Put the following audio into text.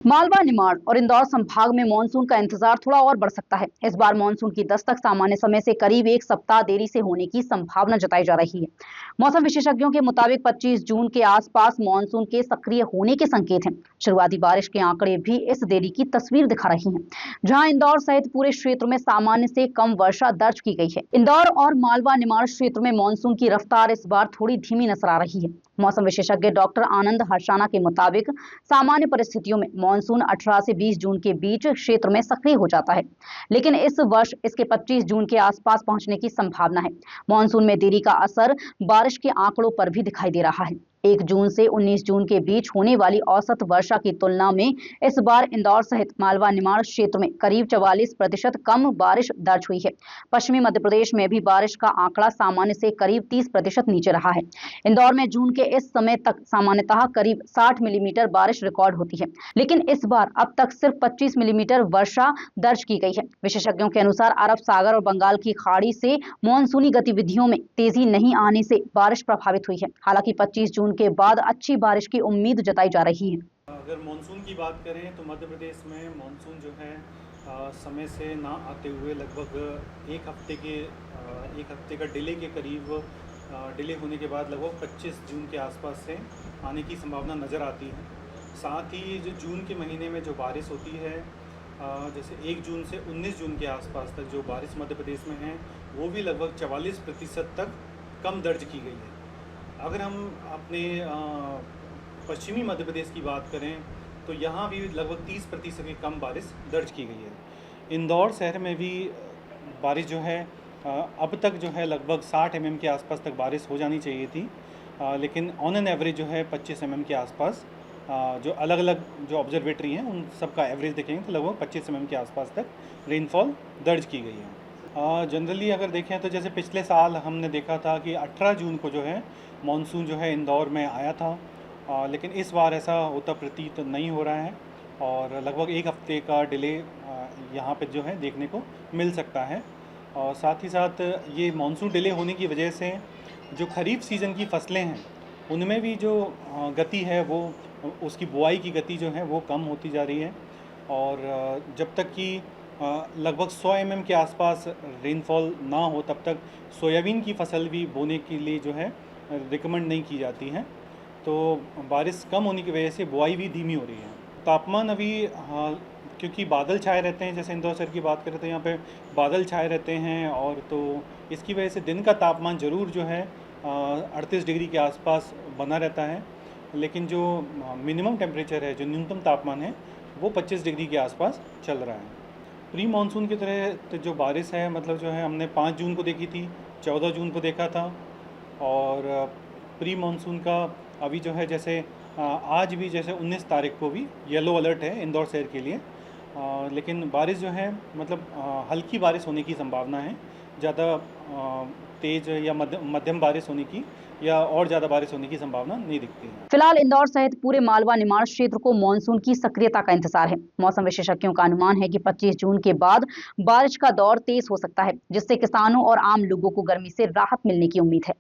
मालवा, निमाड़ और इंदौर संभाग में मानसून का इंतजार थोड़ा और बढ़ सकता है। इस बार मानसून की दस्तक सामान्य समय से करीब एक सप्ताह देरी से होने की संभावना जताई जा रही है। मौसम विशेषज्ञों के मुताबिक 25 जून के आसपास मानसून के सक्रिय होने के संकेत हैं। शुरुआती बारिश के आंकड़े भी इस देरी की तस्वीर दिखा रही हैं, जहां इंदौर सहित पूरे क्षेत्र में सामान्य से कम वर्षा दर्ज की गई है। इंदौर और मालवा निमाड़ क्षेत्र में मानसून की रफ्तार इस बार थोड़ी धीमी नजर आ रही है। मौसम विशेषज्ञ डॉक्टर आनंद हर्षाना के मुताबिक सामान्य परिस्थितियों में मानसून 18 से 20 जून के बीच क्षेत्र में सक्रिय हो जाता है, लेकिन इस वर्ष इसके 25 जून के आसपास पहुंचने की संभावना है। मानसून में देरी का असर बारिश के आंकड़ों पर भी दिखाई दे रहा है। 1 जून से 19 जून के बीच होने वाली औसत वर्षा की तुलना में इस बार इंदौर सहित मालवा निमाड़ क्षेत्र में करीब 44% कम बारिश दर्ज हुई है। पश्चिमी मध्य प्रदेश में भी बारिश का आंकड़ा सामान्य से करीब 30% नीचे रहा है। इंदौर में जून के इस समय तक सामान्यतः करीब 60 मिलीमीटर बारिश रिकॉर्ड होती है, लेकिन इस बार अब तक सिर्फ 25 मिलीमीटर वर्षा दर्ज की गई है। विशेषज्ञों के अनुसार अरब सागर और बंगाल की खाड़ी से मानसूनी गतिविधियों में तेजी नहीं आने से बारिश प्रभावित हुई है। हालांकि 25 जून के बाद अच्छी बारिश की उम्मीद जताई जा रही है। अगर मानसून की बात करें तो मध्य प्रदेश में मानसून जो है समय से ना आते हुए लगभग एक हफ्ते का डिले के करीब डिले होने के बाद लगभग 25 जून के आसपास से आने की संभावना नज़र आती है। साथ ही जो जून के महीने में जो बारिश होती है, जैसे 1 जून से 19 जून के आसपास तक जो बारिश मध्य प्रदेश में है, वो भी लगभग 44% तक कम दर्ज की गई है। अगर हम अपने पश्चिमी मध्य प्रदेश की बात करें तो यहाँ भी लगभग 30% की कम बारिश दर्ज की गई है। इंदौर शहर में भी बारिश जो है अब तक जो है लगभग 60 mm के आसपास तक बारिश हो जानी चाहिए थी, लेकिन ऑन एन एवरेज जो है 25 mm के आसपास, जो अलग अलग जो ऑब्जर्वेटरी हैं उन सब का एवरेज देखेंगे तो लगभग 25 mm के आसपास तक रेनफॉल दर्ज की गई है। जनरली अगर देखें तो जैसे पिछले साल हमने देखा था कि 18 जून को जो है मानसून जो है इंदौर में आया था, लेकिन इस बार ऐसा होता प्रतीत नहीं हो रहा है और लगभग एक हफ्ते का डिले यहाँ पे जो है देखने को मिल सकता है। और साथ ही साथ ये मानसून डिले होने की वजह से जो खरीफ सीज़न की फसलें हैं उनमें भी जो गति है वो उसकी बुआई की गति जो है वो कम होती जा रही है। और जब तक कि लगभग 100 mm के आसपास रेनफॉल ना हो तब तक सोयाबीन की फसल भी बोने के लिए जो है रिकमेंड नहीं की जाती है। तो बारिश कम होने की वजह से बुआई भी धीमी हो रही है। तापमान अभी क्योंकि बादल छाए रहते हैं, जैसे इंदौर शहर की बात करें तो यहाँ पे बादल छाए रहते हैं, और तो इसकी वजह से दिन का तापमान ज़रूर जो है 38 डिग्री के आसपास बना रहता है, लेकिन जो मिनिमम टेम्परेचर है, जो न्यूनतम तापमान है, वो 25 डिग्री के आसपास चल रहा है। प्री मानसून की तरह तो जो बारिश है मतलब जो है हमने 5 जून को देखी थी, 14 जून को देखा था, और प्री मानसून का अभी जो है जैसे आज भी जैसे 19 तारीख को भी येलो अलर्ट है इंदौर शहर के लिए, लेकिन बारिश जो है मतलब हल्की बारिश होने की संभावना है। ज़्यादा तेज़ या मध्यम बारिश होने की या और ज़्यादा बारिश होने की संभावना नहीं दिखती है। फिलहाल इंदौर सहित पूरे मालवा निमाड़ क्षेत्र को मानसून की सक्रियता का इंतजार है। मौसम विशेषज्ञों का अनुमान है कि 25 जून के बाद बारिश का दौर तेज हो सकता है, जिससे किसानों और आम लोगों को गर्मी से राहत मिलने की उम्मीद है।